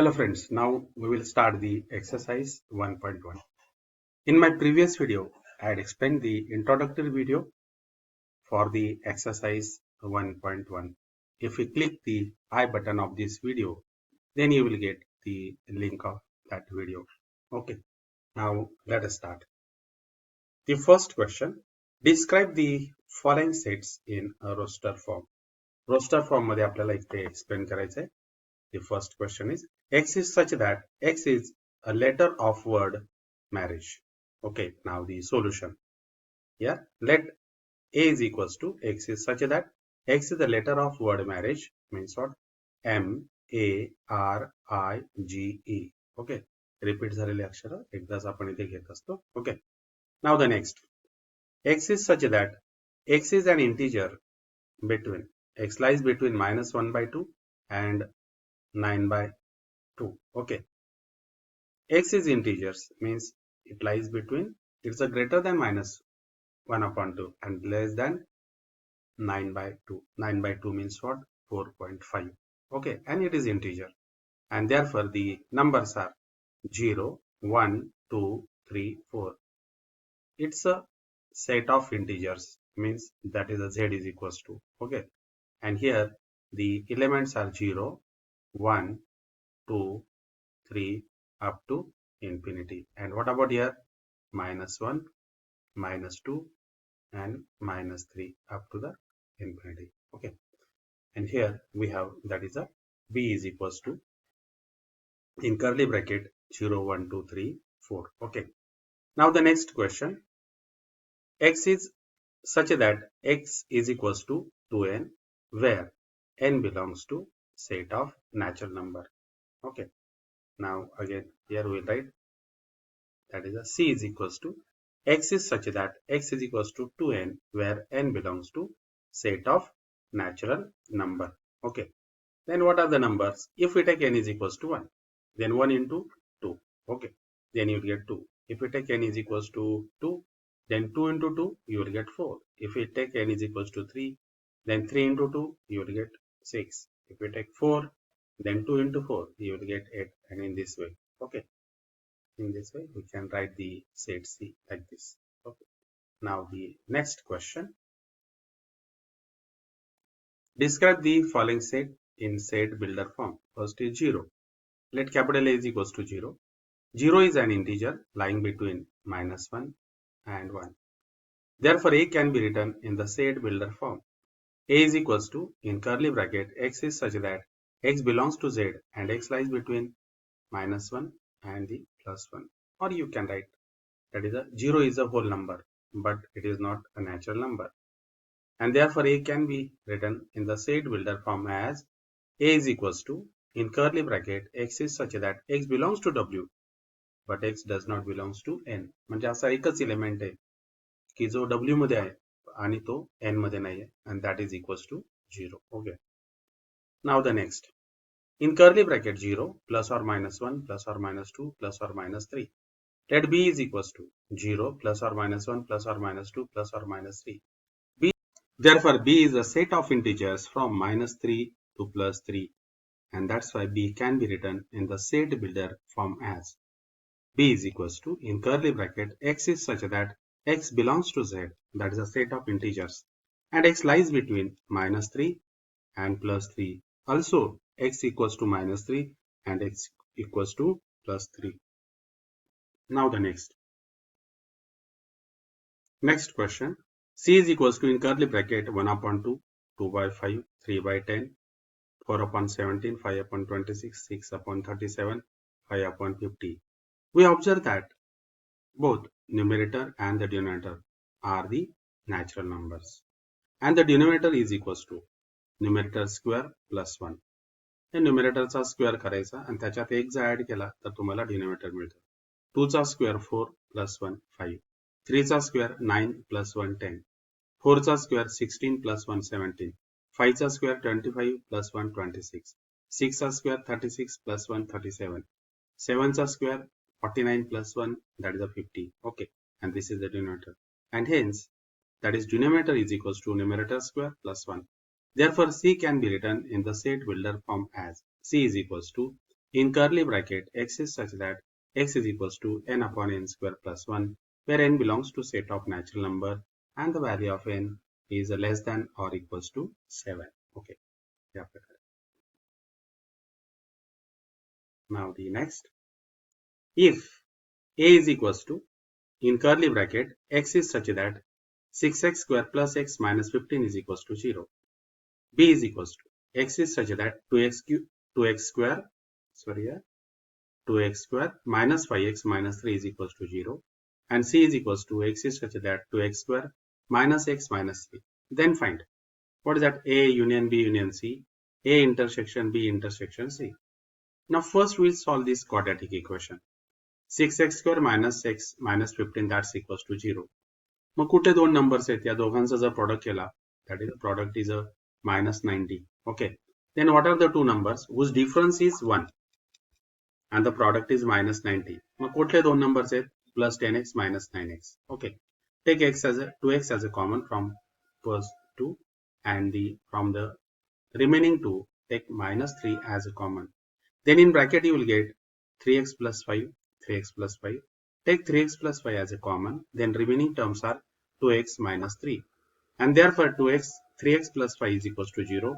Hello friends, now we will start the exercise 1.1. In my previous video, I had explained the introductory video for the exercise 1.1. If you click the I button of this video, then you will get the link of that video. Okay, now let us start. The first question, describe the following sets in a roster form. Roster form मध्ये आपल्याला इथे explain करायचं आहे. The first question is, X is such that X is a letter of word marriage. Okay, now the solution. Yeah, let A is equals to X is such that X is the letter of word marriage means what? M-A-R-I-G-E. Okay, repeat झालेले अक्षर एकदाच आपण इथे घेत असतो. Okay, now the next. X is such that X is an integer between X lies between -1/2 and 9/2. Okay, X is integers means it lies between, it's a greater than -1/2 and less than 9/2. 9/2 means what? 4.5. Okay, and it is integer, and therefore the numbers are 0, 1, 2, 3, 4. It's a set of integers means that is a Z is equals to. Okay, and here the elements are 0, 1, 2, 3 up to infinity. And what about here? -1, -2 and -3 up to the infinity. Okay, and here we have that is a B is equals to in curly bracket 0, 1, 2, 3, 4. Okay, now the next question, X is such that X is equals to 2n where n belongs to set of natural number. Okay, now again here we write that is a C is equals to X is such that X is equals to 2n where n belongs to set of natural number. Okay, then what are the numbers? If we take n is equals to 1, then 1 into 2. Okay, then you will get 2. If we take n is equals to 2, then 2 into 2 you will get 4. If we take n is equals to 3, then 3 into 2 you will get 6. If we take 4, then 2 into 4 you will get 8, and in this way. Okay, in this way we can write the set C like this. Okay, now the next question, describe the following set in set builder form. First is 0. Let capital A is equals to 0. 0 is an integer lying between -1 and 1. Therefore A can be written in the set builder form. A is equals to in curly bracket X is such that X belongs to Z and X lies between -1 and the +1. Or you can write that is a 0 is a whole number, but it is not a natural number, and therefore A can be written in the set builder form as A is equals to in curly bracket X is such that X belongs to W but X does not belongs to N. म्हणजे असा एकच element आहे की जो W मध्ये आहे आणि तो N मध्ये नाही आहे, and that is equals to 0. Okay, now the next, in curly bracket 0 plus or -1 plus or -2 plus or -3. Let B is equals to 0 plus or -1 plus or -2 plus or -3. Therefore B is a set of integers from -3 to +3, and that's why B can be written in the set builder form as B is equals to in curly bracket X is such that X belongs to Z, that is a set of integers, and X lies between -3 and +3. Also X equals to -3 and X equals to +3. Now the next question, C is equals to in curly bracket 1/2, 2/5, 3/10, 4/17, 5/26, 6/37, 5/50. We observe that both numerator and the denominator are the natural numbers, and the denominator is equals to numerator square plus 1. Hey न्यूमरेटरचा square करायचा आणि त्याच्यात एक जर add केला तर तुम्हाला denominator मिळतं. 2 चा स्क्वेअर 4 plus 1 5, 3 चा स्क्वेअर 9 plus 1 10, 4 चा स्क्वेअर 16 plus 1 17, 5 चा स्क्वेअर 25 plus 1 26, 6 चा स्क्वेअर 36 plus 1 37, 7 चा square 49 plus 1, that is a 50. Okay, and this is the denominator, and hence that is denominator is equals to numerator square plus 1. Therefore C can be written in the set builder form as C is equals to In curly bracket, x is such that x is equals to n upon n square plus 1, where n belongs to set of natural number and the value of n is less than or equals to 7. Okay. Yeah. Now the next, if a is equals to, in curly bracket, x is such that 6x square plus x minus 15 is equals to 0. B is equals to, x is such that 2x square, sorry, yeah, 2x square minus 5x minus 3 is equals to 0. And C is equals to, x is such that 2x square minus x minus 3. Then find, what is that? A union B union C, A intersection B intersection C. Now first we'll solve this quadratic equation. 6x square minus x minus 15 that's equals to 0. मग कुठे दोन numbers आहेत या दोघांचा जर product केला that is the product is a minus 90. Okay, then what are the two numbers whose difference is 1 and the product is minus 90? मग कुठले दोन numbers आहेत? Plus 10x minus 9x. Okay, take x as a 2x as a common from first two, and from the remaining two take minus 3 as a common. Then in bracket you will get 3x plus 5, 3x plus 5. Take 3x plus 5 as a common. Then remaining terms are 2x minus 3. And therefore 3x plus 5 is equals to 0.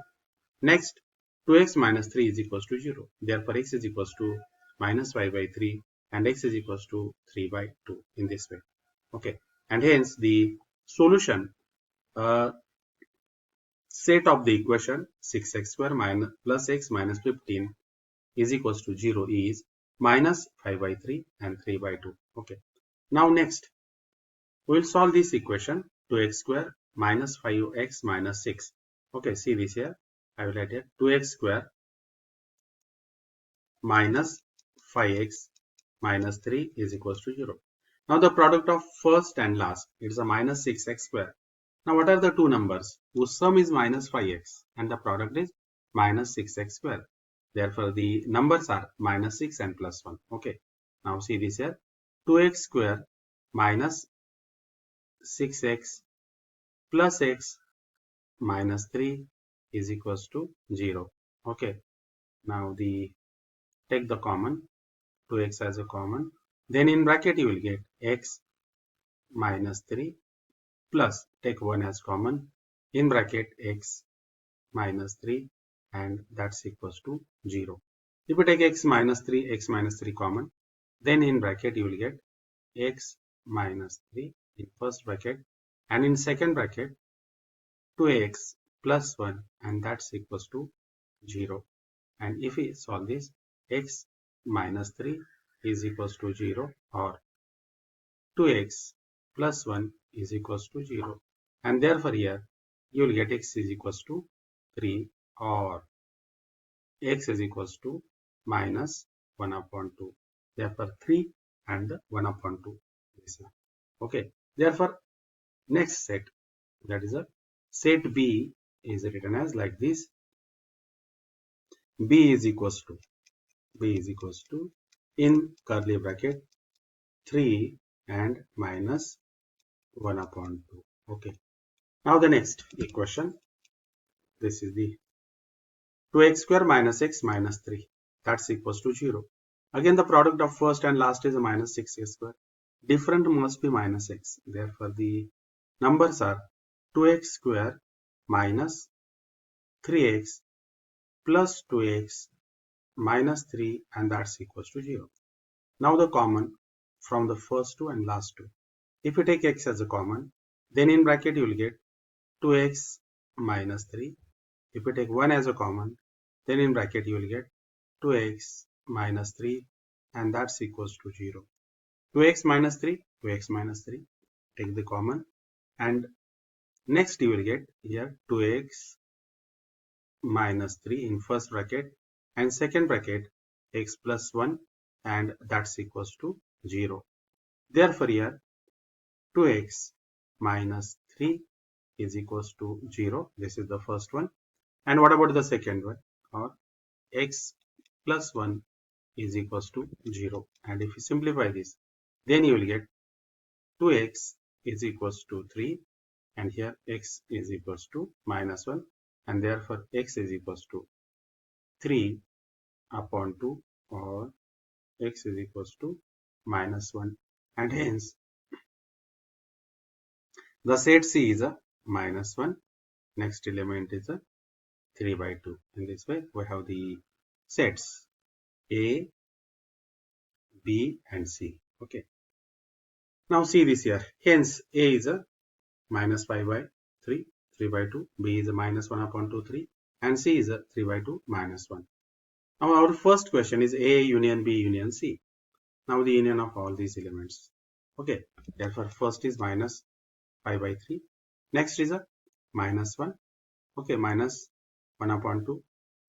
Next, 2x minus 3 is equals to 0. Therefore x is equals to minus 5 by 3 and x is equals to 3 by 2 in this way. Okay. And hence the solution set of the equation 6x square minus plus x minus 15 is equals to 0 is minus 5 by 3 and 3 by 2. Okay. Now next, we will solve this equation 2x square minus 5x minus 6. Okay, see this here. I will write here 2x square minus 5x minus 3 is equals to 0. Now the product of first and last, it is a minus 6x square. Now what are the two numbers whose sum is minus 5x and the product is minus 6x square? Therefore the numbers are minus 6 and plus 1. Okay. Now see this here. 2x square minus 6x plus x minus 3 is equals to 0. Okay. Now take the common, 2x as a common. Then in bracket you will get x minus 3 plus, take 1 as common, in bracket x minus 3 and that's equals to 0. If you take x minus 3 common, then in bracket you will get x minus 3 in first bracket and in second bracket 2x plus 1 and that's equals to 0. And if we solve this, x minus 3 is equals to 0 or 2x plus 1 is equals to 0. And therefore here you will get x is equals to 3 or x is equals to minus 1 upon 2. Therefore 3 and 1 upon 2. Okay. Therefore next set, that is a set B, is written as like this. B is equals to in curly bracket 3 and minus 1 upon 2. Okay. Now the next equation, this is the 2x square minus x minus 3, that's equals to 0. Again the product of first and last is a minus 6x square. Different must be minus x. Therefore the numbers are 2x square minus 3x plus 2x minus 3 and that's equals to 0. Now the common from the first two and last two. If you take x as a common, then in bracket you will get 2x minus 3. If you take 1 as a common, then in bracket you will get 2x minus 3 and that's equals to 0. 2x minus 3, take the common, and next you will get here 2x minus 3 in first bracket and second bracket x plus 1 and that's equals to 0. Therefore here 2x minus 3 is equals to 0. This is the first one. And what about the second one? Or x plus 1 is equals to 0. And if you simplify this, then you will get 2x is equals to 3 and here x is equals to minus 1 and therefore x is equals to 3 upon 2 or x is equals to -1, and hence the set C is a -1. Next element is a 3 by 2. In this way, we have the sets A, B, and C. Okay. Now see this here. Hence, A is a -5 by 3, 3 by 2. B is a -1 upon 2, 3. And C is a 3 by 2, -1. Now our first question is A union B union C. Now the union of all these elements. Okay. Therefore, first is -5 by 3. Next is a -1. Okay. -1 upon 2.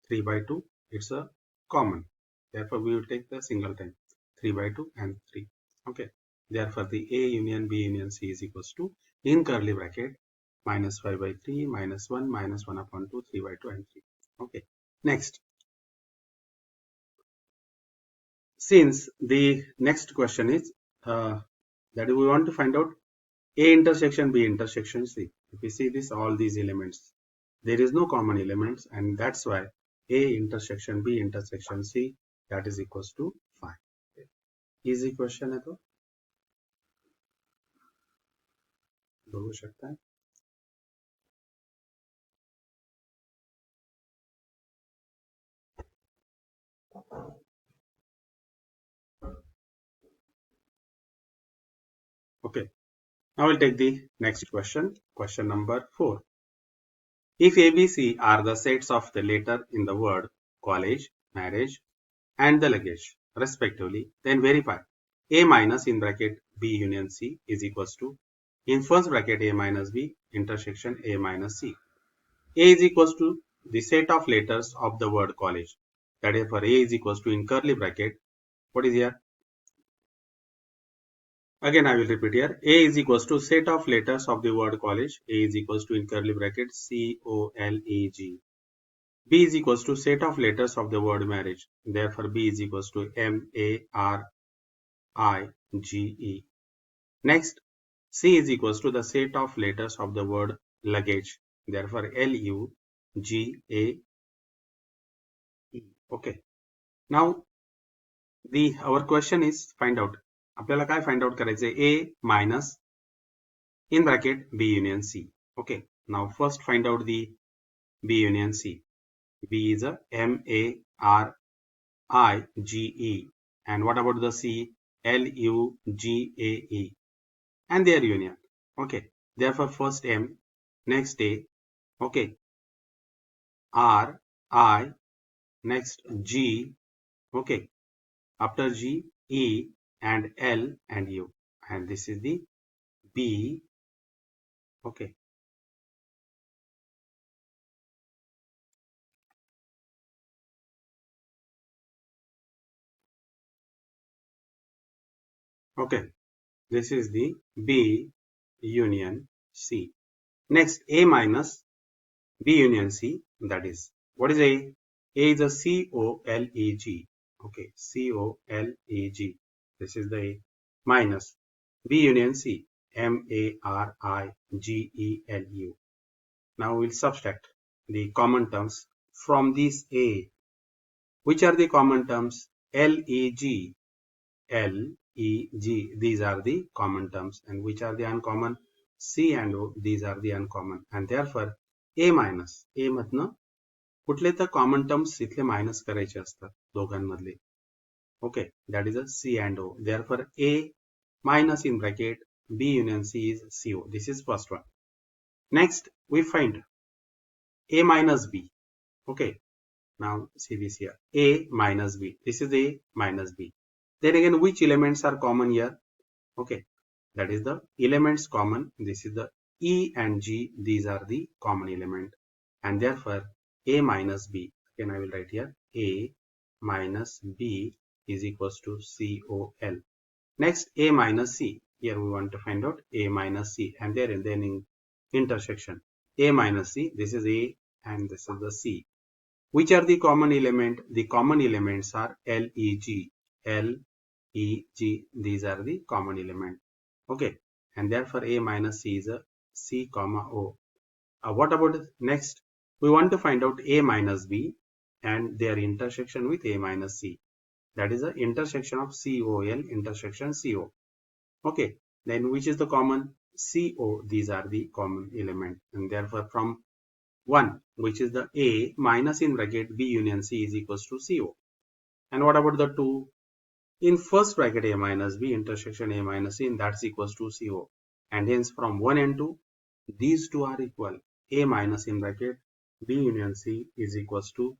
3 by 2, it's a common. Therefore, we will take the singleton 3 by 2 and 3. Okay. Therefore, the A union B union C is equals to, in curly bracket, -5 by 3, -1, -1 upon 2, 3 by 2 and 3. Okay. Next, since the next question is that we want to find out A intersection B intersection C. If we see this, all these elements, there is no common elements, and that's why A intersection B intersection C, that is equals to 5. Easy question है तो बघू शकता है. Okay, now we'll take the next question. Question number 4. If A, B, C are the sets of the letter in the word college, marriage, and the luggage, respectively, then verify A minus in bracket B union C is equals to, in first bracket A minus B intersection A minus C. A is equals to the set of letters of the word college. That is, for A is equals to, in curly bracket, what is here? Again, I will repeat here. A is equals to set of letters of the word college. A is equals to, in curly bracket, C-O-L-E-G. B is equals to set of letters of the word marriage. Therefore, B is equals to M-A-R-I-G-E. Next, C is equals to the set of letters of the word luggage. Therefore, L-U-G-A-E. Okay. Now, our question is find out. आपल्याला काय find out करायचे? A minus in bracket B union C. Okay. Now first find out the B union C. B is a M-A-R-I-G-E. And what about the C? L-U-G-A-E. And their union. Okay. Therefore first M, next A. Okay. R, I, next G. Okay. After G, E, and L and U, and this is the B. Okay. Okay. This is the B union C. Next, A minus B union C, that is, what is A? A is a C-O-L-E-G. Okay. C-O-L-E-G. This is the A minus B union C, M-A-R-I-G-E-L-U. Now we'll subtract the common terms from this A. Which are the common terms? L-E-G, L-E-G. These are the common terms. And which are the uncommon? C and O. These are the uncommon. And therefore, A minus. A मधनं कुठले तर common terms इथले minus करायचे असतात दोघांमधले. Okay. That is a C and O. Therefore, A minus in bracket B union C is CO. This is first one. Next, we find A minus B. Okay. Now see this here. A minus B. This is A minus B. Then again, which elements are common here? Okay. That is the elements common. This is the E and G. These are the common element. And therefore, A minus B. Again, I will write here. A minus B is equals to COL. Next, A minus C. Here we want to find out A minus C. And then in intersection. A minus C. This is A and this is the C. Which are the common element? The common elements are LEG. LEG. These are the common element. Okay. And therefore, A minus C is a C comma O. What about next? We want to find out A minus B and their intersection with A minus C. That is the intersection of COL intersection CO. Okay. Then which is the common? CO. These are the common element, and therefore from 1, which is the A minus in bracket B union C is equals to CO. And what about the 2? In first bracket A minus B intersection A minus C, that's equals to CO. And hence from 1 and 2, these two are equal. A minus in bracket B union C is equals to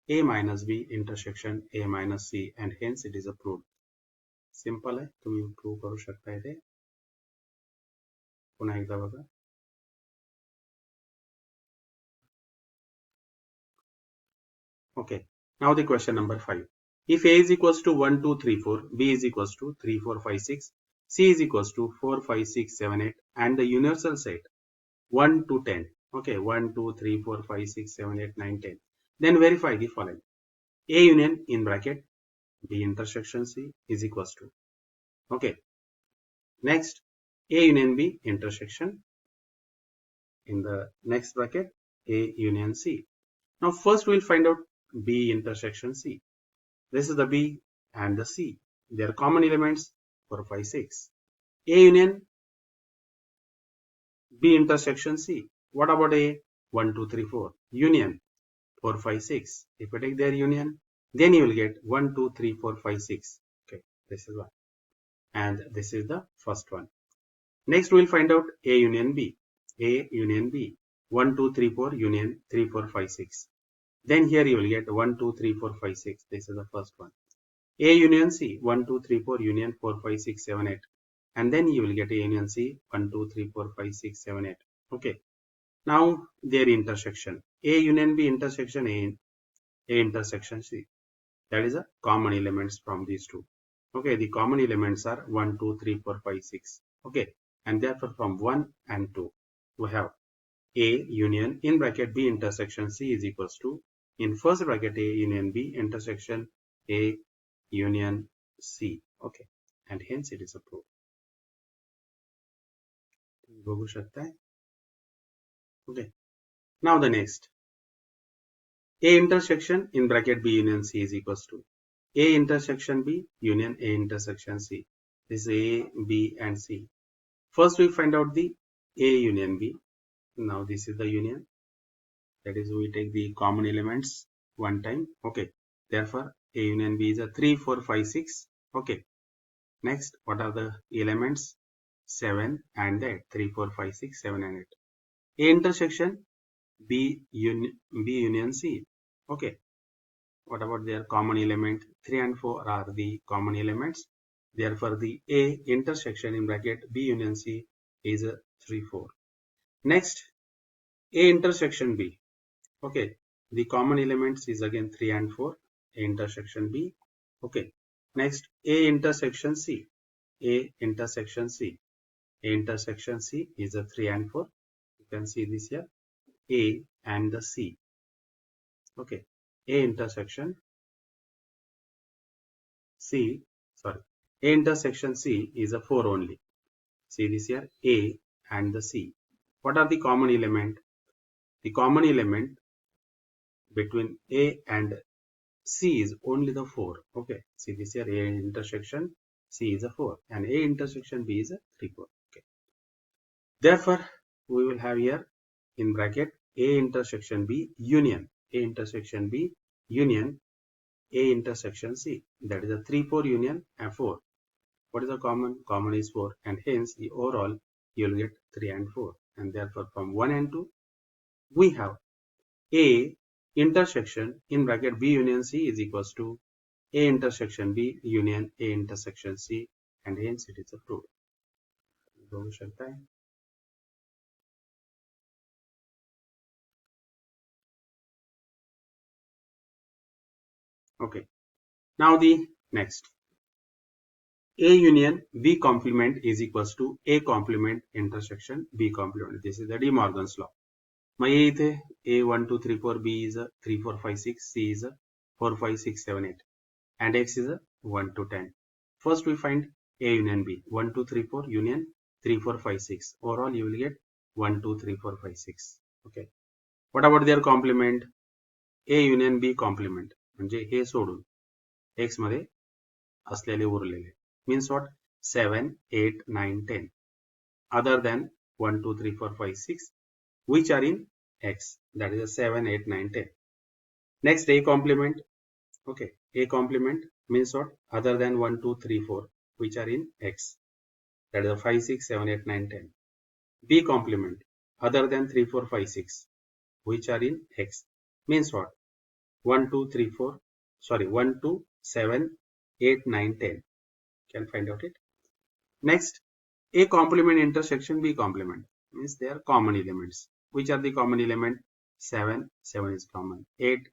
A minus B intersection A minus C, and hence it is approved. Simple आहे, तुम्ही prove करू शकता इथे. पुन्हा एकदा बघा. Okay, now the question number 5. If A is equals to 1, 2, 3, 4, B is equals to 3, 4, 5, 6, C is equals to 4, 5, 6, 7, 8, and the universal set 1 to 10. Okay, 1, 2, 3, 4, 5, 6, 7, 8, 9, 10. Then verify the following. A union in bracket B intersection C is equals to. Okay. Next, A union B intersection in the next bracket A union C. Now first we'll find out B intersection C. This is the B and the C. Their common elements 4, 5, 6. A union B intersection C. What about A? 1, 2, 3, 4. Union 4, 5, 6. If you take their union, then you will get 1, 2, 3, 4, 5, 6. Okay, this is one. And this is the first one. Next, we will find out A union B. A union B. 1, 2, 3, 4 union 3, 4, 5, 6. Then here you will get 1, 2, 3, 4, 5, 6. This is the first one. A union C. 1, 2, 3, 4 union 4, 5, 6, 7, 8. And then you will get A union C. 1, 2, 3, 4, 5, 6, 7, 8. Okay. Now their intersection. A union B intersection A intersection C. That is the common elements from these two. Okay. The common elements are 1, 2, 3, 4, 5, 6. Okay. And therefore from 1 and 2 we have A union in bracket B intersection C is equals to, in first bracket A union B intersection A union C. Okay. And hence it is approved. Okay. Now the next. A intersection in bracket B union C is equals to A intersection B union A intersection C. This is A, B and C. First we find out the A union B. Now this is the union. That is, we take the common elements one time. Okay. Therefore, A union B is a 3, 4, 5, 6. Okay. Next, what are the elements? 7 and 8. 3, 4, 5, 6, 7 and 8. A intersection B union C. Okay. What about their common element? 3 and 4 are the common elements. Therefore, the A intersection in bracket B union C is a 3, 4. Next, A intersection B. Okay, the common elements is again 3 and 4. A intersection B. Okay, next A intersection C. A intersection C. A intersection C is a 3 and 4. You can see this here. A and the C. Okay, A intersection C. Sorry, A intersection C is a 4 only. See this here. A and the C. What are the common element? The common element between A and C is only the 4. Okay. See this here, A intersection C is a 4 and A intersection B is a 3, 4. Okay. Therefore, we will have here in bracket A intersection B union. A intersection B union A intersection C. That is a 3, 4 union and 4. What is the common? Common is 4, and hence the overall you will get 3 and 4. And therefore from 1 and 2 we have A intersection in bracket B union C is equals to A intersection B union A intersection C, and hence it is approved. Okay. Now the next. A union B complement is equals to A complement intersection B complement. This is the De Morgan's law. My A इथे A 1, 2, 3, 4, B is a 3, 4, 5, 6, C is a 4, 5, 6, 7, 8, and X is a 1 to 10. First we find A union B. 1, 2, 3, 4 union 3, 4, 5, 6. Overall you will get 1, 2, 3, 4, 5, 6. Okay. What about their complement? A union B complement. म्हणजे हे सोडून x मध्ये असलेले उरलेले means what 7 8 9 10 other than 1 2 3 4 5 6 which are in x, that is a 7 8 9 10. Next a complement. Okay, a complement means what other than 1 2 3 4 which are in x, that is a 5 6 7 8 9 10. B complement other than 3 4 5 6 which are in x means what 1 2 3 4 sorry 1 2 7 8 9 10. Can find out it. Next a complement intersection B complement means they are common elements. Which are the common element? 7 7 is common, 8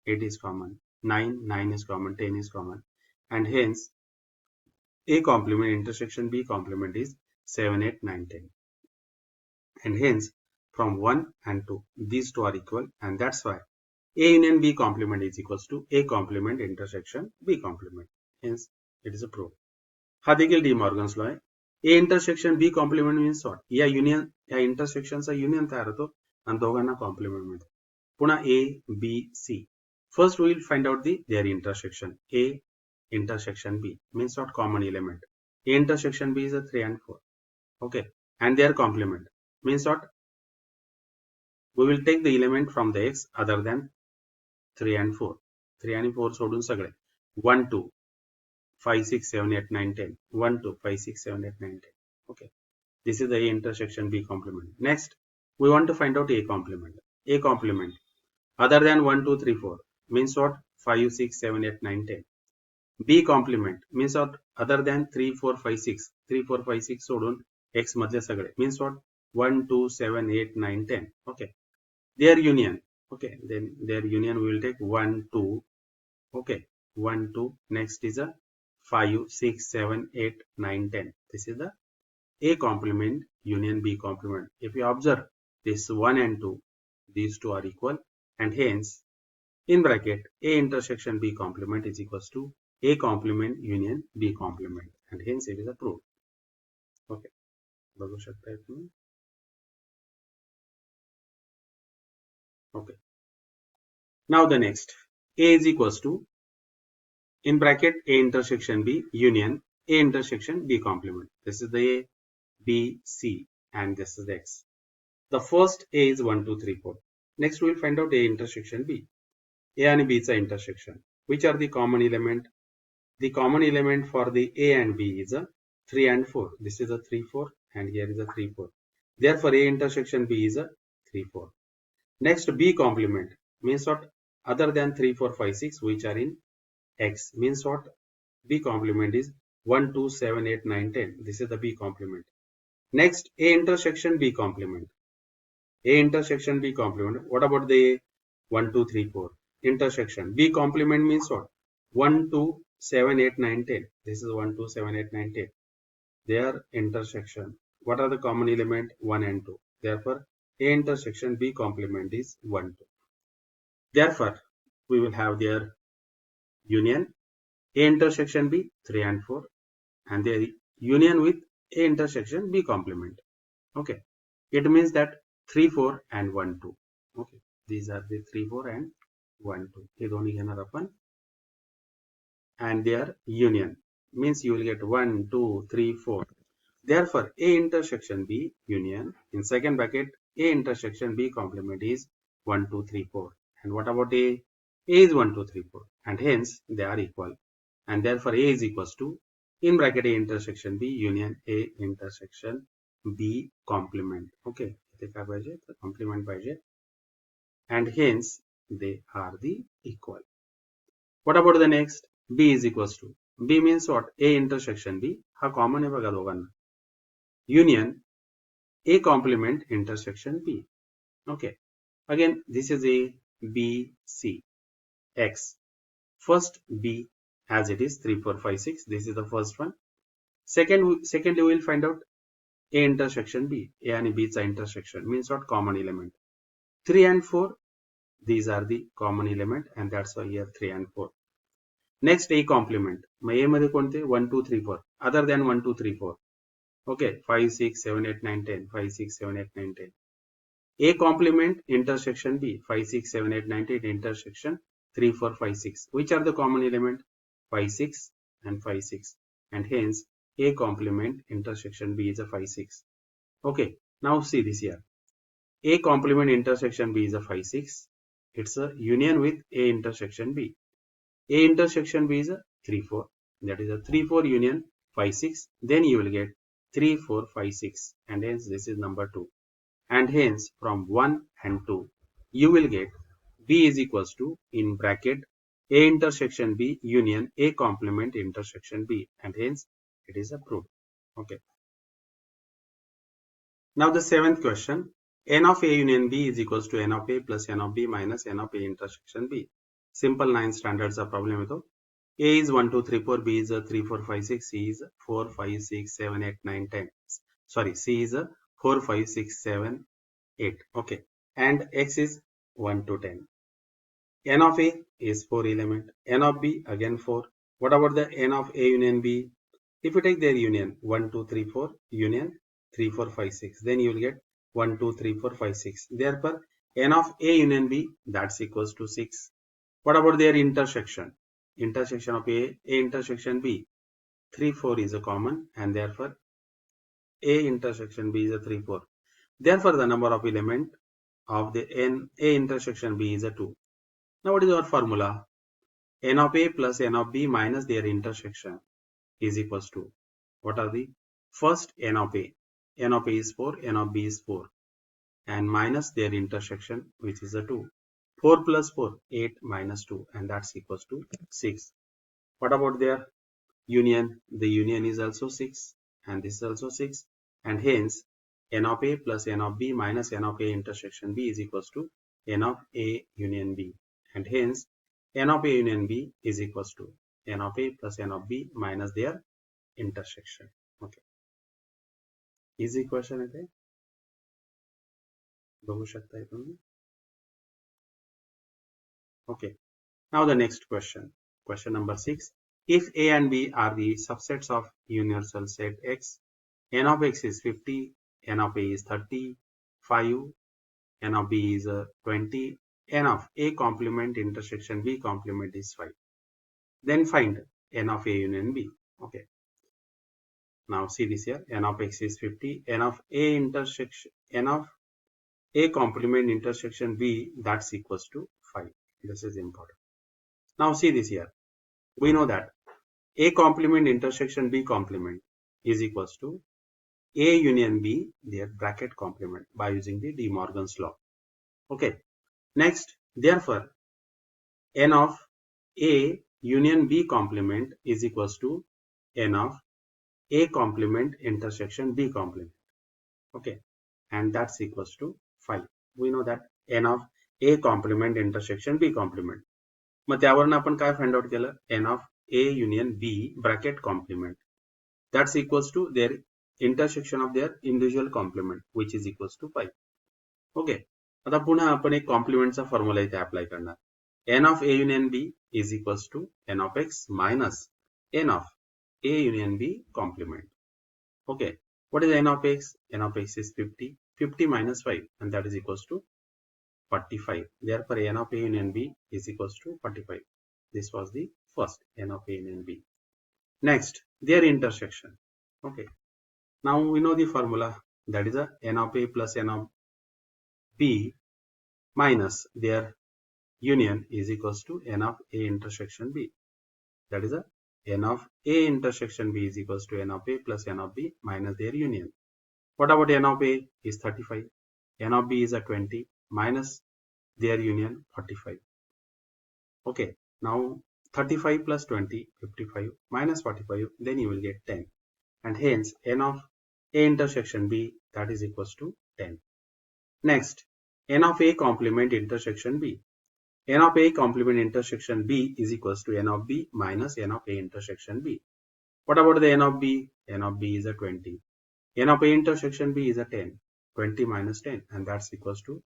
8 is common, 9 9 is common, 10 is common, and hence a complement intersection B complement is 7 8 9 10. And hence from 1 and 2 these two are equal, and that's why A union B complement is equals to A complement intersection B complement. Hence it is a proof. हा देखील D Morgan's law आहे. A intersection B complement means what या union या इंटरसेक्शनचा union तयार होतो आणि दोघांना कॉम्प्लिमेंट मिळतो. पुन्हा A B C first we will find out the their intersection. A intersection B means what common element. A intersection B is a 3 and 4. Okay, and their complement means what we will take the element from the x other than 3 and 4. 3 and 4 सोडून सगळे 1 2 5 6 7 8 9 10 1 2 5 6 7 8 9 10. Okay, this is the A intersection B complement. Next we want to find out A complement. A complement other than 1 2 3 4 means what 5 6 7 8 9 10. B complement means what other than 3 4 5 6 3 4 5 6 सोडून x मधले सगळे means what 1 2 7 8 9 10. Okay, their union. Okay, then their union we will take 1 2. Okay, 1 2. Next is a 5 6 7 8 9 10. This is the A complement union B complement. If you observe this 1 and 2, these two are equal, and hence in bracket A intersection B complement is equals to A complement union B complement, and hence it is a proof. Okay, बघू शकता तुम्ही. Okay, now the next A is equals to in bracket A intersection B union A intersection B complement. This is the A B C and this is the X. The first A is 1 2 3 4. Next we will find out A intersection B. A and B is a intersection. Which are the common element? The common element for the A and B is a 3 and 4. This is a 3 4 and here is a 3 4. Therefore A intersection B is a 3 4. Next B complement means what other than 3 4 5 6 which are in X means what B complement is 1 2 7 8 9 10. This is the B complement. Next A intersection B complement. A intersection B complement. What about the 1 2 3 4 intersection? B complement means what 1 2 7 8 9 10. This is 1 2 7 8 9 10. Their intersection. What are the common element? 1 and 2. Therefore A intersection B complement is 1 2. Therefore we will have their union A intersection B 3 and 4 and their union with A intersection B complement. Okay, it means that 3 4 and 1 2. Okay, these are the 3 4 and 1 2. हे दोन्ही घेणार आपण, and their union means you will get 1 2 3 4. Therefore A intersection B union in second bracket A intersection B complement is 1 2 3 4. And what about A? A is 1 2 3 4 and hence they are equal, and therefore A is equals to in bracket A intersection B union A intersection B complement. Okay, इथे काय पाहिजे तर complement पाहिजे, and hence they are the equal. What about the next? B is equals to B means what A intersection B हा common आहे बघा दोघांना, union A complement intersection B. Okay, again this is A B C X. First B as it is 3 4 5 6. This is the first one. Secondly we will find out A intersection B. A and B is the intersection means what common element. 3 and 4 these are the common element, and that's why here 3 and 4. Next A complement. Mug A मध्ये कोणते 1 2 3 4 other than 1 2 3 4. Okay, 5 6 7 8 9 10 5 6 7 8 9 10. A complement intersection B 5 6 7 8 9 10 intersection 3 4 5 6. Which are the common element? 5, 6 and 5, 6, and hence A complement intersection B is a 5, 6. Okay, now see this here. A complement intersection B is a 5, 6. It's a union with A intersection B. A intersection B is a 3, 4. That is a 3, 4 union 5, 6. Then you will get 3, 4, 5, 6. And hence this is number 2. And hence from 1 and 2, you will get B is equals to, in bracket, A intersection B union A complement intersection B. And hence it is approved. Okay. Now the seventh question. N of A union B is equals to N of A plus N of B minus N of A intersection B. Simple 9 standards of problem with A is 1, 2, 3, 4, B is 3, 4, 5, 6, C is 4, 5, 6, 7, 8, 9, 10. Sorry, C is 4, 5, 6, 7, 8. Okay. And X is 1 to 10. N of A is 4 element. N of B again 4. What about the N of A union B? If you take their union 1, 2, 3, 4 union 3, 4, 5, 6, then you will get 1, 2, 3, 4, 5, 6. Therefore, N of A union B, that's equals to 6. What about their intersection? Intersection of A intersection B, 3, 4 is a common, and therefore A intersection B is a 3, 4. Therefore, the number of element of the N A intersection B is a 2. Now, what is our formula? N of A plus N of B minus their intersection is equals to, what are the? First, N of A. N of A is 4, N of B is 4, and minus their intersection, which is a 2. 4 plus 4, 8 minus 2, and that's equals to 6. What about their union? The union is also 6, and this is also 6, and hence N of A plus N of B minus N of A intersection B is equals to N of A union B, and hence N of A union B is equals to N of A plus N of B minus their intersection. Okay. Easy question आहे ते, बघू शकताय तुम्ही. Okay. Now the next question. Question number 6. If A and B are the subsets of universal set X, N of X is 50, N of A is 30, 5, N of B is 20, N of A complement intersection B complement is 5. Then find N of A union B. Okay. Now see this here. N of X is 50, N of A intersection, N of A complement intersection B, that's equals to 5. This is important. Now see this here. We know that A complement intersection B complement is equals to A union B, their bracket complement, by using the De Morgan's law. Okay. Next, therefore, N of A union B complement is equals to N of A complement intersection B complement. Okay. And that's equals to 5. We know that N of A complement intersection B complement. मग त्यावरून आपण काय find out केलं? N of A union B bracket complement, that's equals to their intersection of their individual complement, which is equals to 5. Okay. आता पुन्हा आपण एक कॉम्प्लिमेंटचा formula इथे apply करणार. N of A union B is equals to N of X minus N of A union B complement. Okay. What is N of X? N of X is 50. 50 minus 5, and that is equals to 45. Therefore, N of A union B is equals to 45. This was the first N of A union B. Next, their intersection. Okay. Now we know the formula. That is a N of A plus N of B minus their union is equals to N of A intersection B. That is a N of A intersection B is equals to N of A plus N of B minus their union. What about N of A is 35. N of B is a 20 minus their union 45. Okay. Now 35 plus 20, 55 minus 45, then you will get 10. And hence N of A intersection B, that is equals to 10. Next, N of A complement intersection B. N of A complement intersection B is equals to N of B minus N of A intersection B. What about the N of B? N of B is a 20. N of A intersection B is a 10. 20 minus 10, and that's equals to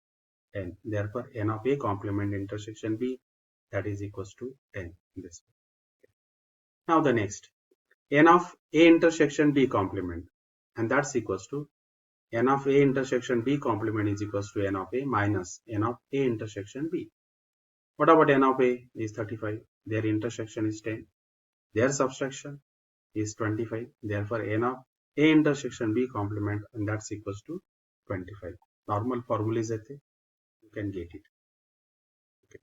10. Therefore, N of A complement intersection B, that is equals to 10. This. Now the next, N of A intersection B complement, and that's equals to N of A intersection B complement is equals to N of A minus N of A intersection B. What about N of A is 35? Their intersection is 10. their subtraction is 25. Therefore, n of A intersection B complement, and that's equals to 25. Normal formula is that you can get it. Okay.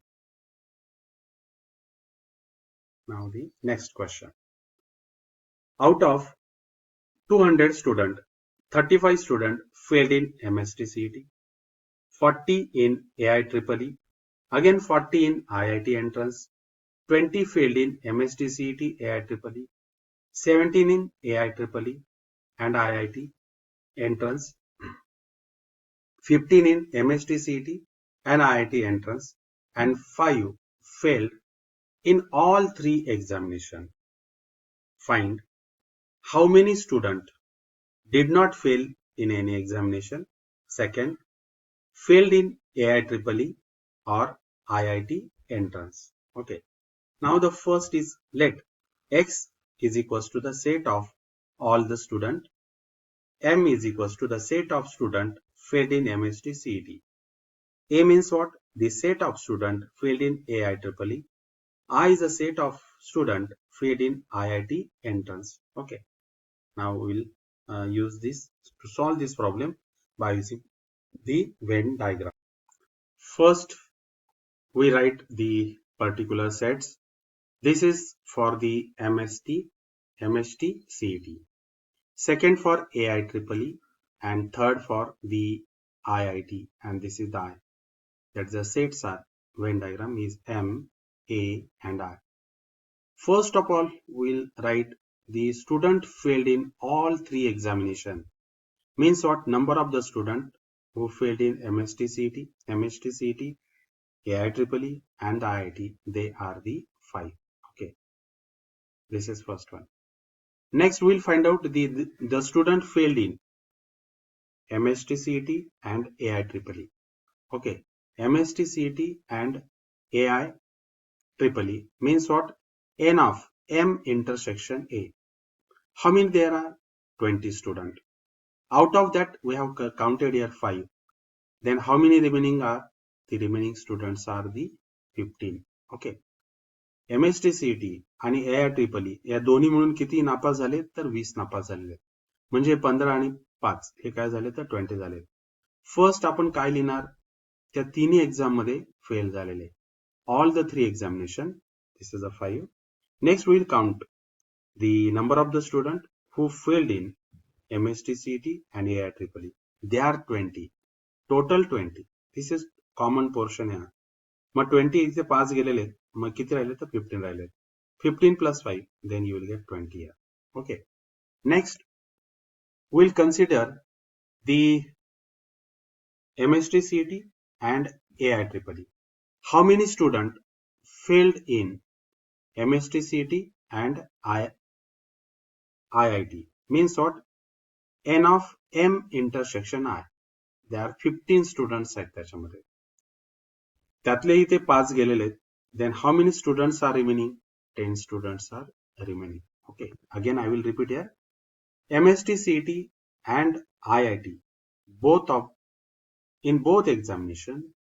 Now the next question. Out of 200 students, 35 students failed in MST-CET, 40 in AIEEE, again 40 in IIT entrance, 20 failed in MST-CET, AIEEE, 17 in AIEEE and IIT entrance, 15 in MST-CET and IIT entrance, and 5 failed in all 3 examinations. Find how many students did not fail in any examination. Second, failed in AIEEE or IIT entrance. Okay. Now the first is, let X is equals to the set of all the student. M is equals to the set of student failed in MST-CET. A means what? The set of student failed in AIEEE. I is a set of student failed in IIT entrance. Okay. Now we will use this to solve this problem by using the Venn diagram. First, we write the particular sets. This is for the MST-CET. Second for AIEEE, and third for the IIT, and this is the I. That the sets are, Venn diagram is M, A and I. First of all, we'll write the student failed in all 3 examinations. Means what? Number of the student who failed in MST-CET, AIEEE and IIT, they are the 5. Okay. This is first one. Next, we'll find out the student failed in MST-CET and AIEEE. Okay. MST-CET and AIEEE means what? N of M intersection A. How many there are? 20 students. Out of that, we have counted here 5. Then how many remaining are? The remaining students are the 15. Okay. MST-CET आणि AIEEE या दोन्ही मिळून किती नापास झाले? तर 20 नापास झालेले. म्हणजे 15 आणि 5 हे काय झाले? तर 20 झाले. फर्स्ट आपण काय लिहिणार? त्या तिन्ही एक्झाम मध्ये फेल झालेले. All the 3 examination. This is a 5. Next, we will count the number of the student who failed in MST-CET and AIEEE. They are 20. Total 20. This is common portion here. मग 20 इथे 5 गेलेले, मग किती राहिले? तर 15 राहिले. 15 plus 5, then you will get 20 here. Okay. Next, we'll consider the MST-CET and AIEEE. How many students failed in MST-CET and IIT? Means what? N of M intersection I. There are 15 students आहेत त्याच्यामध्ये. त्यातले इथे 5 गेलेले. Then how many students are remaining? 10 students are remaining. Okay. Again, I will repeat here. MST-CET and IIT, in both examination,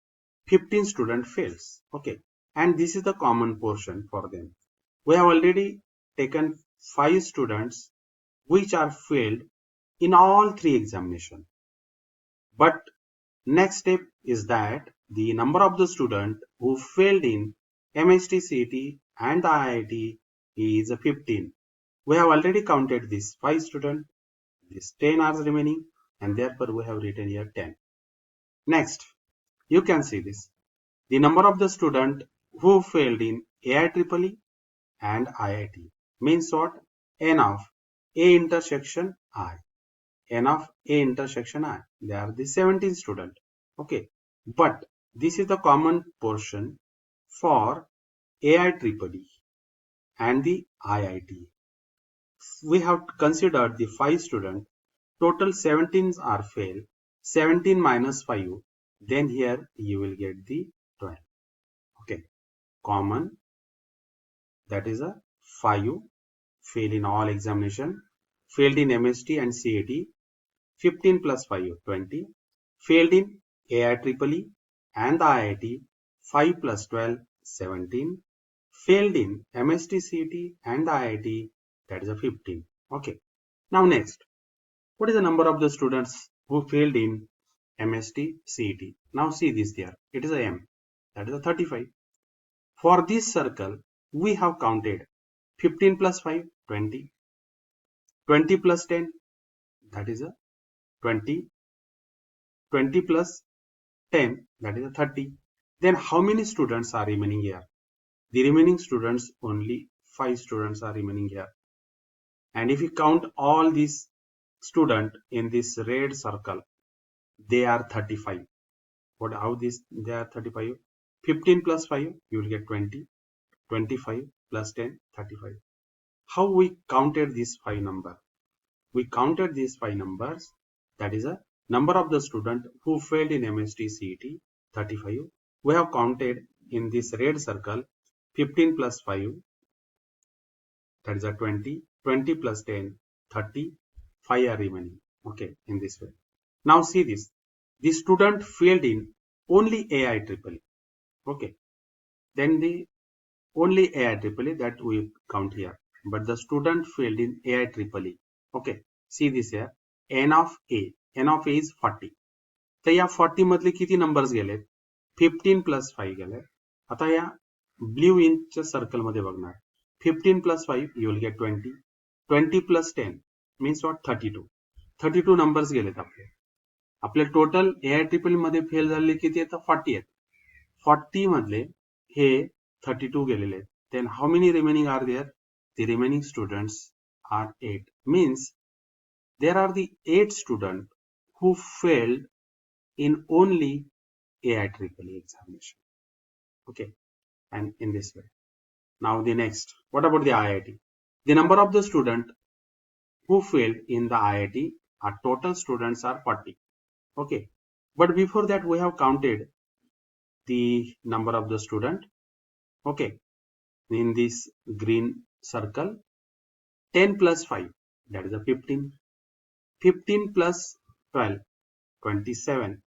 15 student fails. Okay. And this is the common portion for them. We have already taken 5 students which are failed in all 3 examinations. But next step is that the number of the student who failed in MST-CET and the IIT is 15. We have already counted these 5 students. These 10 are remaining, and therefore we have written here 10. Next, you can see this. The number of the student who failed in AIEEE and IIT means what? N of A intersection I. N of A intersection I. They are the 17 student. Okay. But this is the common portion for AIEEE and the IIT. We have considered the 5 students. Total 17 are failed. 17 minus 5. Then here you will get the 12. Okay. Common. That is a 5 fail in all examination. Failed in MST and CAT. 15 plus 5, 20. Failed in AIEEE and the IIT. 5 plus 12, 17. failed in MST CET and the IIT, that is a 15. Okay. Now next, what is the number of the students who failed in MST CET? Now see this there. It is a M. That is a 35. For this circle, we have counted 15 plus 5, 20. 20 plus 10, that is a 20. 20 plus 10, that is a 30. Then how many students are remaining here? The remaining students, only 5 students are remaining here. And if you count all these students in this red circle, they are 35. How this they are 35? 15 plus 5, you will get 20. 25 plus 10, 35. How we counted these 5 numbers? We counted these 5 numbers. That is a number of the student who failed in MST CET, 35. We have counted in this red circle 15 plus 5, that is a 20. 20 plus 10, 30. 5 are remaining. Okay, in this way. Now see this. The student failed in only AIEEE. Okay. Then the only AIEEE that we count here. But the student failed in AIEEE. Okay. See this here. N of A. N of A is 40. तर या 40 मधले किती numbers गेलेत? 15 plus 5 गेले. आता या blue इंचच्या circle मध्ये बघणार. 15 plus 5, you will get 20. 20 plus 10 means what? 32. 32 numbers गेलेत आपले. आपले टोटल AIEEE मध्ये फेल झालेले किती आहेत? 40 आहेत. 40 मधले हे 32 गेलेले आहेत. Then how many remaining are there? The remaining students are 8. Means there are the 8 students who failed in only AIEEE examination. Okay, and in this way. Now the next, what about the IIT? The number of the students who failed in the IIT, our total students are 40. Okay, but before that we have counted the number of the student. Okay, in this green circle, 10 plus 5, that is a 15. 15 plus 12, 27.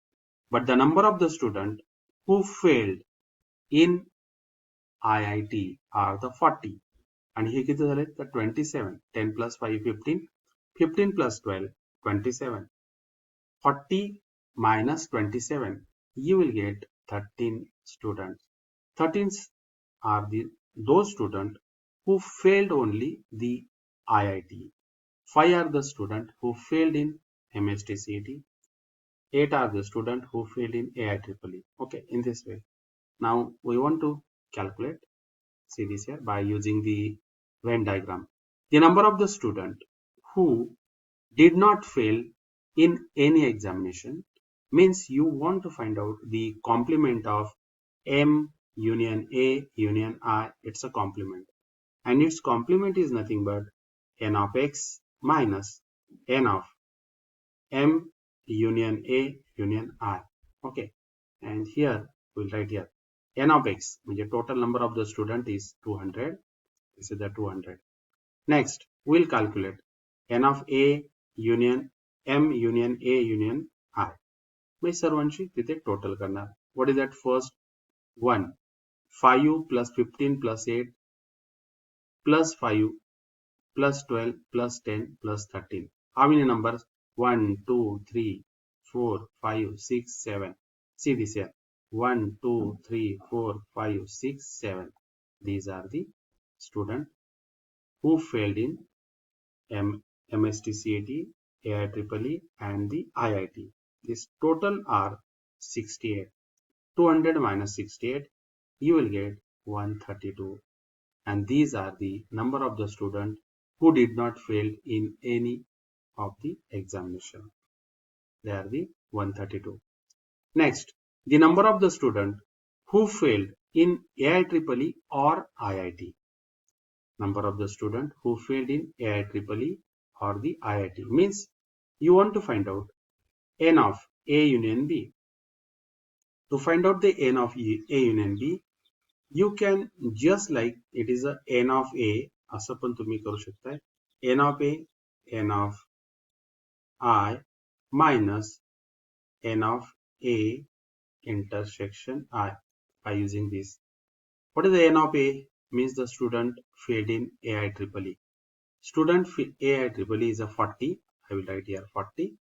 But the number of the student who failed in IIT are the 40. And हे किती झाले? तर 27. 10 plus 5, 15. 15 plus 12, 27. 40 minus 27, you will get 13 students. 13 are those students who failed only the IIT. 5 are the students who failed in MST CET. 8 are the students who failed in AIEEE. Okay, in this way. Now we want to calculate, see this here, by using the Venn diagram. The number of the students who did not fail in any examination means you want to find out the complement of M union A union I. It's a complement. And its complement is nothing but n of x minus n of M union A union I. Okay. And here we'll write here n of x, म्हणजे total number of the student is 200. This is the 200. Next, we'll calculate n of A union M union A union I. मी सर्वांची तिथे total करणार. What is that? First 1, 5 plus 15 plus 8 plus 5 plus 12 plus 10 plus 13. How many numbers? 1, 2, 3, 4, 5, 6, 7. See this here. 1, 2, 3, 4, 5, 6, 7. These are the students who failed in MST CET, AIEEE and the IIT. This total are 68. 200 minus 68, you will get 132. And these are the number of the students who did not fail in any of the examination. They are the 132. Next, the number of the students who failed in AIEEE or IIT. Number of the students who failed in AIEEE or the IIT means you want to find out n of A union B. To find out the n of A union B, you can just like it is a n of A, असं पण तुम्ही करू शकताय. N of A, n of I minus n of A intersection I by using this. What is the n of A? means the student failed in AIEEE. Student AIEEE is a 40. I will write here 40.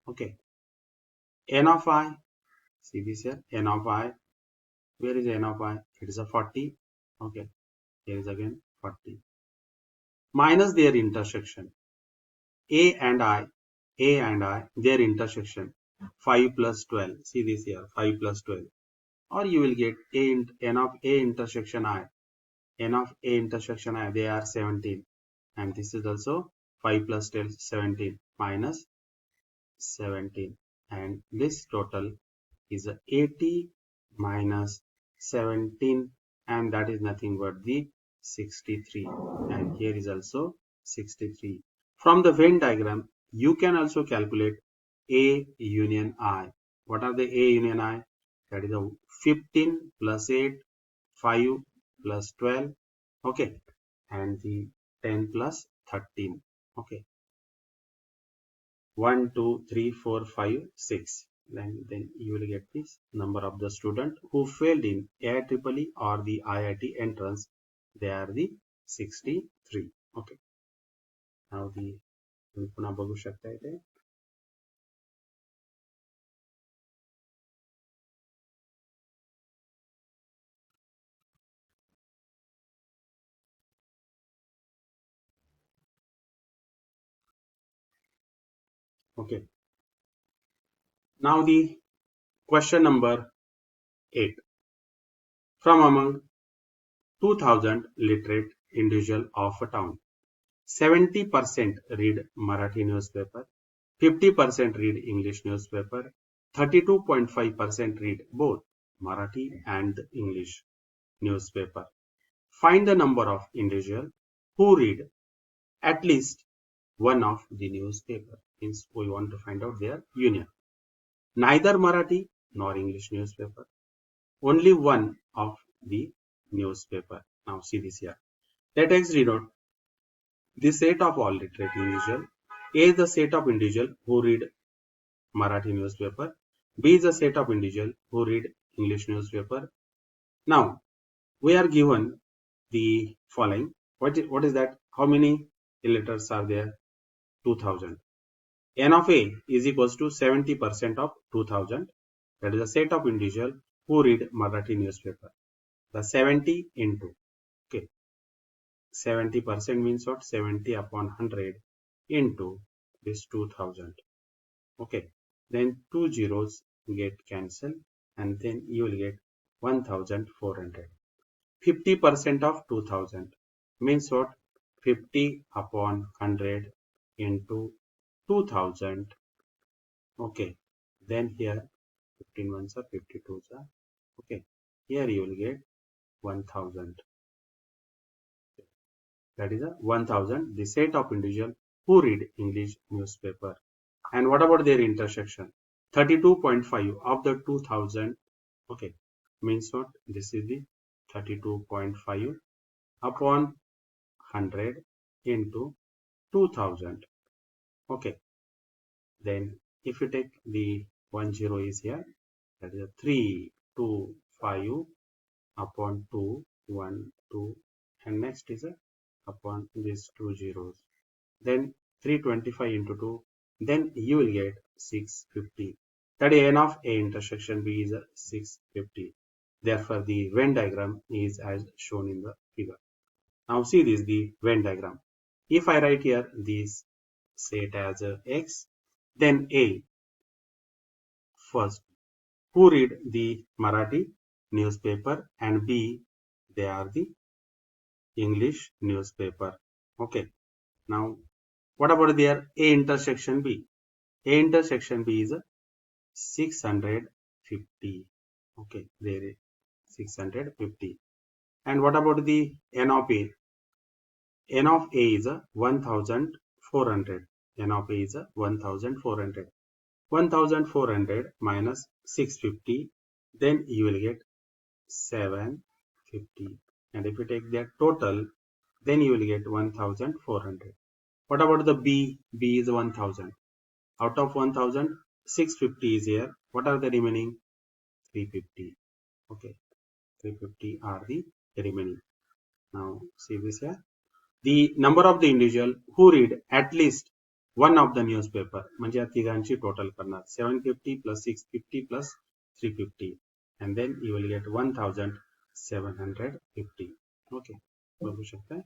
Okay. N of I, see this here, N of I. Where is N of I? It is a 40. Okay. Here is again 40. Minus their intersection. A and I, their intersection. 5 plus 12. See this here, 5 plus 12. Or you will get N of A intersection I. N of A intersection I, they are 17. And this is also 5 plus 12, 17 minus 17. And this total is 80 minus 17, and that is nothing but the 63. And here is also 63. From the Venn diagram, you can also calculate A union I. What are the A union I? That is a 15 plus 8, 5 plus 12, okay, and the 10 plus 13, okay. 1, 2, 3, 4, 5, 6. Then you will get this number of the student who failed in AIEEE or the IIT entrance. They are the 63. Okay. Now the पुन्हा बघू शकता इथे. Okay. Now the question number 8. From among 2000 literate individual of a town, 70% read Marathi newspaper, 50% read English newspaper, 32.5% read both Marathi and English newspaper. Find the number of individuals who read at least one of the newspaper. Means we want to find out their union. Neither Marathi nor English newspaper. Only one of the newspaper. Now see this here. Let us denote the set of all literate individual. A is the set of individual who read Marathi newspaper. B is the set of individual who read English newspaper. Now we are given the following. What is that? How many letters are there? 2000. N of A is equals to 70% of 2000. That is a set of individual who read Marathi newspaper. The 70 into, okay, 70% means what? 70 upon 100 into this 2000. Okay, then two zeros get cancelled, and then you will get 1400. 50% of 2000 means what? 50 upon 100 into 2000. Okay, then here 15 ones are 52s are. Okay, here you will get 1000. That is a 1000, the set of individual who read English newspaper. And what about their intersection? 32.5 of the 2000. Okay, means what? This is the 32.5 upon 100 into 2000. Okay, then if you take the 10 is here, that is a 3, 2, 5 upon 2, 1, 2, and next is a upon these two zeros. Then 325 into 2, then you will get 650. That is N of A intersection B is a 650. Therefore, the Venn diagram is as shown in the figure. Now see this, the Venn diagram. If I write here this set as a X, then A first, who read the Marathi newspaper, and B, they are the English newspaper. Okay. Now, what about their A intersection B? A intersection B is a 650. Okay, there is 650. And what about the N of A? N of A is a 1400. N of A is a 1400. 1400 minus 650, then you will get 750. And if you take their total, then you will get 1400. What about the B? B is 1000. Out of 1000, 650 is here. What are the remaining? 350. Okay, 350 are the remaining. Now see this here. The number of the individual who read at least one of the newspaper म्हणजे या तिघांची total करणार 750 plus 650 plus 350 and then you will get 1750. Okay, बघू शकता.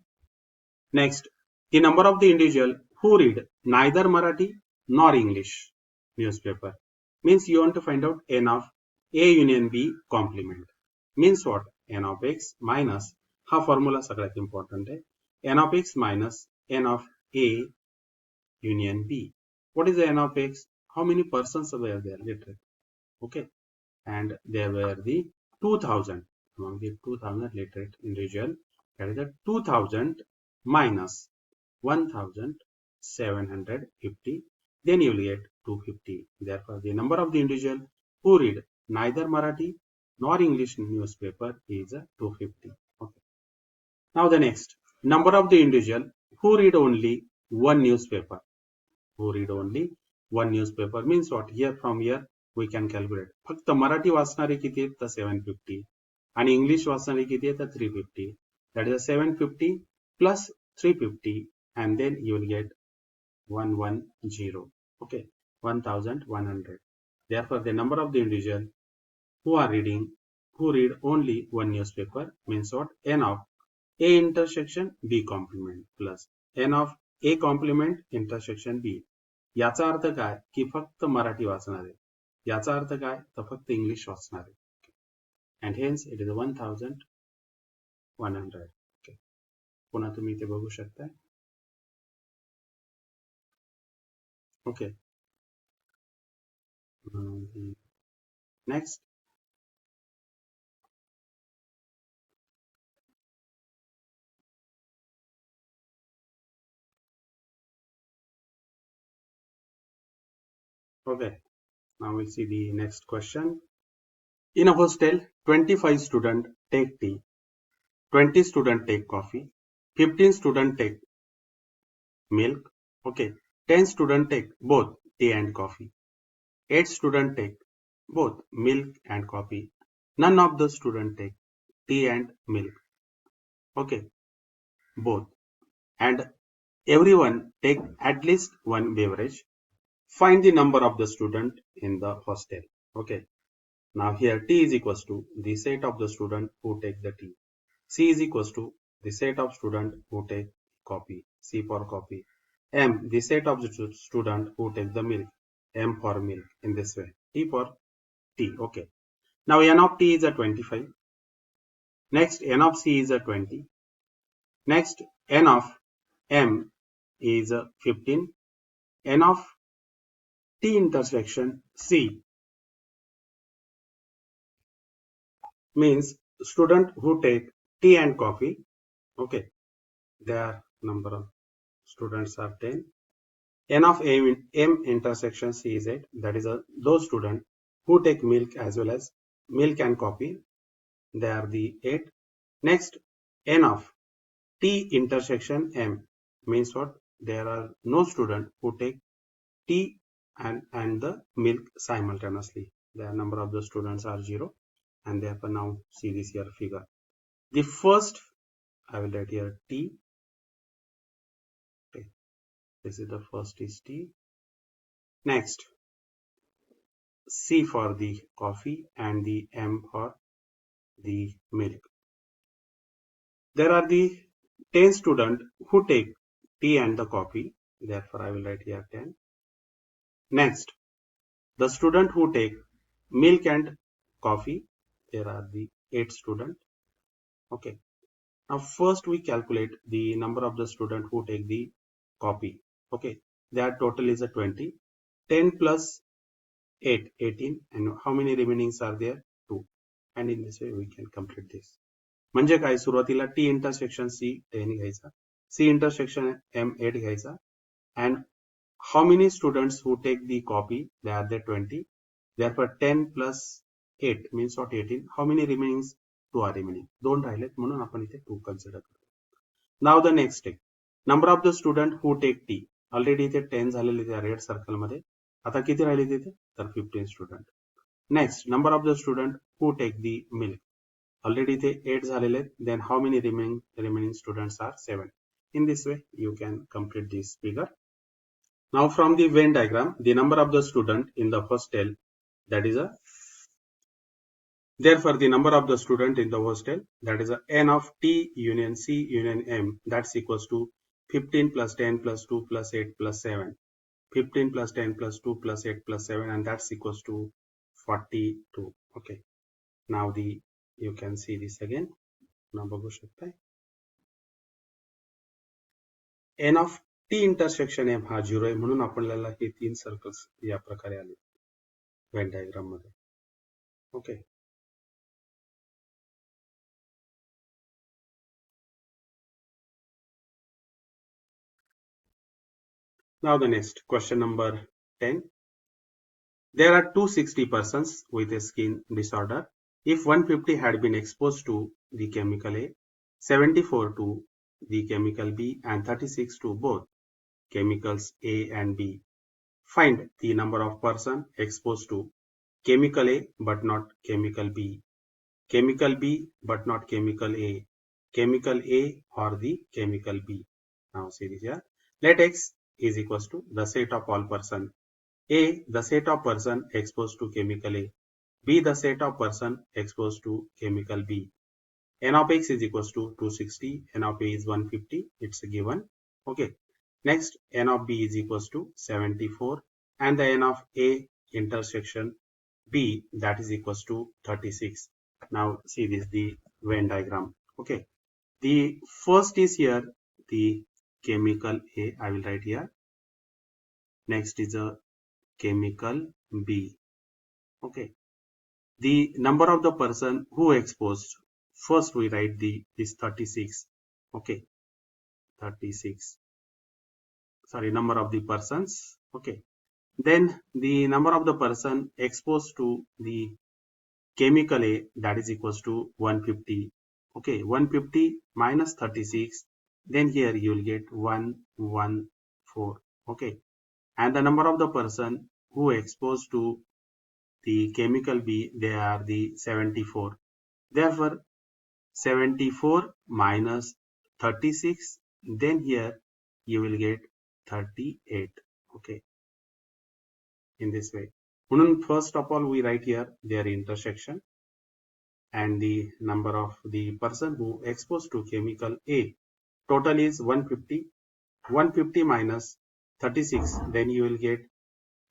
Next, the number of the individual who read neither Marathi nor English newspaper means you want to find out n of A union B complement means what? N of x minus हा formula सगळ्यात important आहे. N of x minus n of A union B. What is the n of x? How many persons were there literally? Okay, and there were the 2000 among the 2000 literate individual. That is the 2000 minus 1750. Then you will get 250. Therefore, the number of the individual who read neither Marathi nor English newspaper is 250. Okay. Now the next, number of the individual who read only one newspaper. Who read only one newspaper means what? Here from here we can calculate. फक्त मराठी वाचणारे किती आहेत तर 750 आणि English वाचणारे किती आहेत तर 350. That is 750 plus 350 and then you will get 110. Okay, 1100. Therefore, the number of the individual who read only one newspaper means what? N of A intersection B complement plus N of A complement intersection B. याचा अर्थ काय की फक्त मराठी वाचणार आहे. याचा अर्थ काय तर फक्त इंग्लिश वाचणार आहे. And hence it is 1100. Okay. पुन्हा तुम्ही इथे बघू शकता. Okay. Next. Okay, now we'll see the next question. In a hostel, 25 students take tea, 20 students take coffee, 15 students take milk, okay, 10 students take both tea and coffee, 8 students take both milk and coffee, none of the students take tea and milk, okay, both, and everyone take at least one beverage. Find the number of the student in the hostel. Okay. Now here T is equals to the set of the student who take the tea. C is equals to the set of student who take coffee. C for coffee. M, the set of the student who take the milk. M for milk in this way. T for tea. Okay. Now N of T is a 25. Next N of C is a 20. Next N of M is a 15. N of T intersection C means student who take tea and coffee. Okay, their number of students are 10. N of M intersection C is 8. That is those students who take milk as well as milk and coffee. They are the 8. Next, N of T intersection M means what? There are no students who take tea and the milk simultaneously. The number of the students are 0. And therefore now see this here figure. The first, I will write here T. Okay. This is the first is T. Next, C for the coffee and the M for the milk. There are the 10 students who take tea and the coffee. Therefore, I will write here 10. Next, the student who take milk and coffee. There are the 8 students. Okay. Now, first we calculate the number of the students who take the coffee. Okay. Their total is a 20. 10 plus 8, 18. And how many remainings are there? 2. And in this way, we can complete this. म्हणजे काय सुरुवातीला T intersection C 10 घ्यायचा, C intersection M 8 घ्यायचा, and how many students who take the copy? They are there 20. Therefore 10 plus 8 means what? 18. How many remainings? 2 are remaining. दोन राहिलेत म्हणून आपण इथे 2 consider करतो. Now the next step. Number of the student who take tea. Already इथे 10 झालेले त्या red circle मध्ये. आता किती राहिले तिथे? तर 15 student. Next, number of the student who take the milk. already they 8 झालेले आहेत. Then how many remaining students are 7. In this way you can complete this figure. Now from the Venn diagram, the number of the student in the hostel, that is a, therefore the number of the student in the hostel, that is a n of t union c union m, that's equals to 15 plus 10 plus 2 plus 8 plus 7. 15 plus 10 plus 2 plus 8 plus 7, and that's equals to 42. Okay. Now you can see this again. Now बघू शकताय. n of t intersection m हा 0 आहे, म्हणून आपल्याला हे 3 circles या प्रकारे आले Venn diagram मध्ये. Okay. Now the next question number 10. There are 260 persons with a skin disorder. If 150 had been exposed to the chemical A, 74 to the chemical B, and 36 to both chemicals A and B, find the number of person exposed to chemical A but not chemical B, chemical B but not chemical A, chemical A or the chemical B. Now see this here. Let X is equals to the set of all person. A, the set of person exposed to chemical A. B, the set of person exposed to chemical B. N of X is equals to 260. N of A is 150. It's a given. Okay. Next, N of B is equals to 74. And the N of A intersection B, that is equals to 36. Now see this, the Venn diagram. Okay. The first is here the chemical A. I will write here. Next is a chemical B. Okay. The number of the person who exposed. First we write this 36. Okay. 36. Sorry, number of the persons. Okay. Then the number of the person exposed to the chemical A, that is equals to 150. Okay. 150 minus 36. Then here you will get 114. Okay. And the number of the person who exposed to the chemical B, they are the 74. Therefore, 74 minus 36, then here you will get 38. Okay. In this way. First of all, we write here their intersection and the number of the person who exposed to chemical A. Total is 150. 150 minus 36, then you will get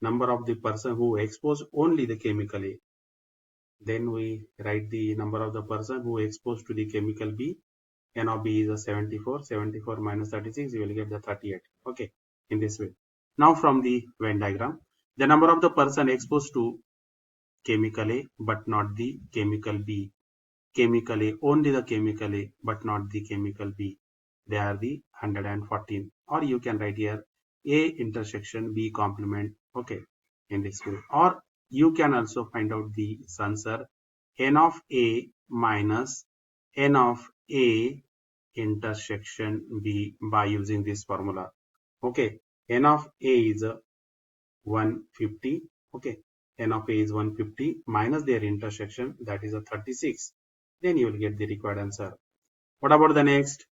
number of the person who exposed only the chemical A. Then we write the number of the person who exposed to the chemical B. N of B is a 74. 74 minus 36, you will get the 38. Okay. In this way. Now from the Venn diagram, the number of the person exposed to chemical A but not the chemical B. Chemical A, only the chemical A but not the chemical B. They are the 114. Or you can write here A intersection B complement. Okay. In this way. Or you can also find out the answer N of A minus N of A intersection B by using this formula. Okay. N of A is 150. Okay. N of A is 150 minus their intersection, that is a 36. Then you will get the required answer. What about the next?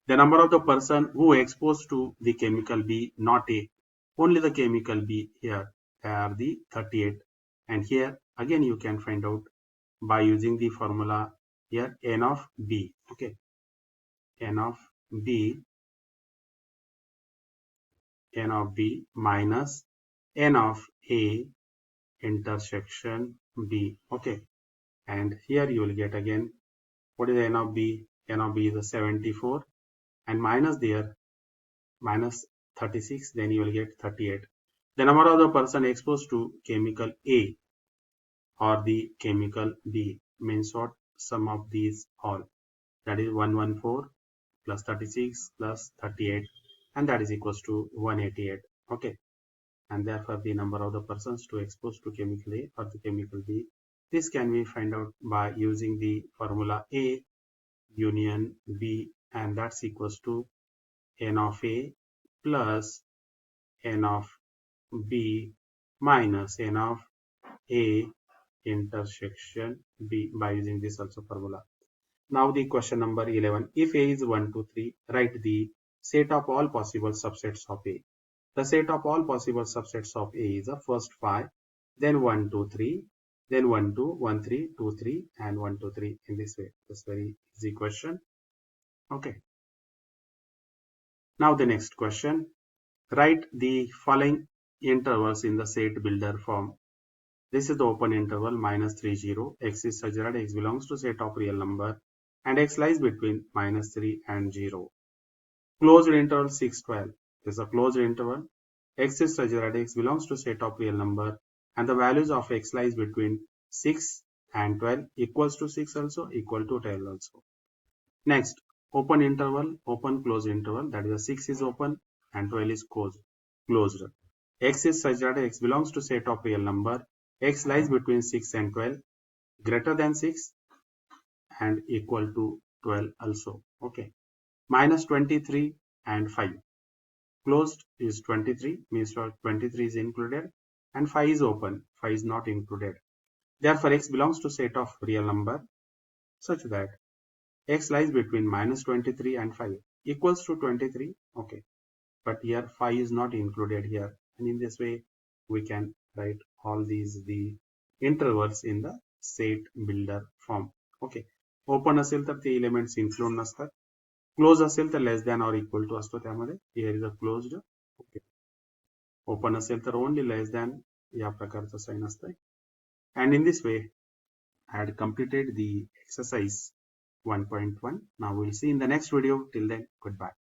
The number of the person who exposed to the chemical B, not A, only the chemical B here are the 38. And here again you can find out by using the formula here N of B. Okay. N of B minus N of A intersection B. Okay. And here you will get again, what is the N of B? N of B is a 74 and minus there minus 36, then you will get 38. The number of the person exposed to chemical A or the chemical B means what? Sum of these all. That is 114 plus 36 plus 38, and that is equals to 188. Okay. And therefore the number of the persons to exposed to chemical A or the chemical B. This can be find out by using the formula A union B, and that's equals to N of A plus N of B minus N of A intersection B by using this also formula. Now the question number 11. If A is 1, 2, 3, write the set of all possible subsets of A. The set of all possible subsets of A is the first 5, then 1, 2, 3, then 1, 2, 1, 3, 2, 3, and 1, 2, 3 in this way. It's very easy question. Okay. Now the next question. Write the following intervals in the set builder form. This is the open interval minus 3, 0. X is such that X belongs to set of real number and X lies between minus 3 and 0. Closed interval 6, 12. This is a closed interval. X is such that X belongs to set of real number and the values of X lies between 6 and 12 equals to 6 also equal to 12 also. Next, open interval, open closed interval, that is a 6 is open and 12 is closed. X is such that X belongs to set of real number. X lies between 6 and 12, greater than 6 and equal to 12 also. Okay. Minus 23 and 5. Closed is 23, means 23 is included and 5 is open, 5 is not included. Therefore, X belongs to set of real number such that X lies between minus 23 and 5 equals to 23. Okay. But here 5 is not included here. And in this way, we can write all the intervals in the set builder form. Okay. Open असेल तर ते elements include नसतात. Close असेल तर less than or equal to असतो त्यामध्ये. Here is a closed. Okay. Open असेल तर only less than या प्रकारचं sign असतं. And in this way, I had completed the exercise 1.1. Now we'll see in the next video. Till then, goodbye.